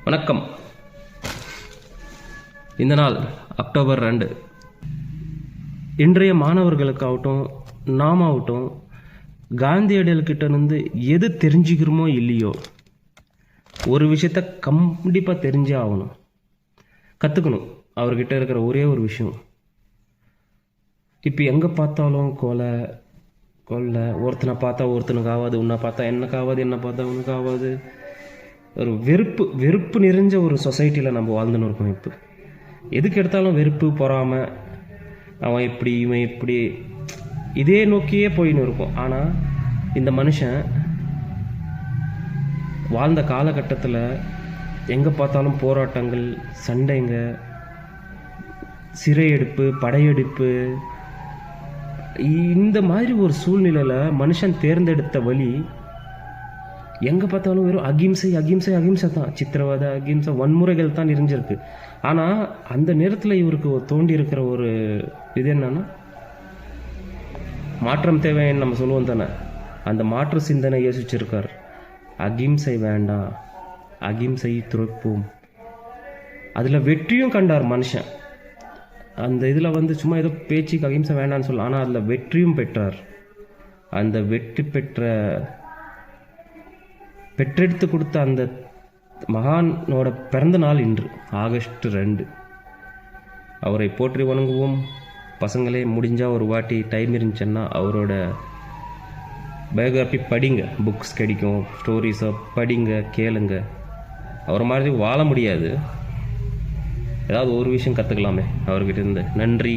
வணக்கம். இந்த நாள் அக்டோபர் 2. இன்றைய மாணவர்களுக்காகட்டும் நாமாகட்டும் காந்தியடிகள்கிட்ட இருந்து எது தெரிஞ்சுக்கிறோமோ இல்லையோ ஒரு விஷயத்த கண்டிப்பாக தெரிஞ்சே ஆகணும், கற்றுக்கணும். அவர்கிட்ட இருக்கிற ஒரே ஒரு விஷயம், இப்போ எங்கே பார்த்தாலும் கொலை, ஒருத்தனை பார்த்தா ஒருத்தனுக்கு ஆகாது, உன்னை பார்த்தா எனக்கு ஆகாது, என்னை பார்த்தா உனக்கு ஆகாது. ஒரு வெறுப்பு நிறைஞ்ச ஒரு சொசைட்டியில் நம்ம வாழ்ந்துன்னு இருக்கோம். இப்போ எதுக்கு எடுத்தாலும் வெறுப்பு, பொறாமை, அவன் இப்படி இவன் இப்படி, இதே நோக்கியே போயின்னு இருக்கும். ஆனால் இந்த மனுஷன் வாழ்ந்த காலகட்டத்தில் எங்கே பார்த்தாலும் போராட்டங்கள், சண்டைங்க, சிறையெடுப்பு, படையெடுப்பு, இந்த மாதிரி ஒரு சூழ்நிலையில் மனுஷன் தேர்ந்தெடுத்த வழி எங்கே பார்த்தாலும் வெறும் அகிம்சை தான். சித்திரவதை, அகிம்சை, வன்முறைகள் தான் நிறைஞ்சிருக்கு. ஆனால் அந்த நேரத்தில் இவருக்கு தோண்டி இருக்கிற ஒரு இது என்னன்னா, மாற்றம் தேவைன்னு நம்ம சொல்லுவோம் தானே, அந்த மாற்று சிந்தனை யோசிச்சிருக்கார். அகிம்சை வேண்டாம், அகிம்சை துறப்போம். அதில் வெற்றியும் கண்டார் மனுஷன். அந்த இதில் சும்மா ஏதோ பேச்சுக்கு அகிம்சை வேண்டான்னு சொல்லலாம், ஆனால் அதில் வெற்றியும் பெற்றார். அந்த வெற்றி பெற்றெடுத்து கொடுத்த அந்த மகானோட பிறந்த நாள் இன்று ஆகஸ்ட் 2. அவரை போற்றி வணங்குவோம். பசங்களே, முடிஞ்சால் ஒரு வாட்டி டைம் இருந்துச்சுன்னா அவரோட பயோகிராஃபி படிங்க. புக்ஸ் கிடைக்கும், ஸ்டோரிஸை படிங்க, கேளுங்க. அவரை மாதிரி வாழ முடியாது, ஏதாவது ஒரு விஷயம் கற்றுக்கலாமே அவர்கிட்ட இருந்து. நன்றி,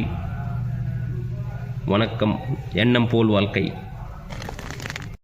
வணக்கம். எண்ணம் போல் வாழ்க்கை.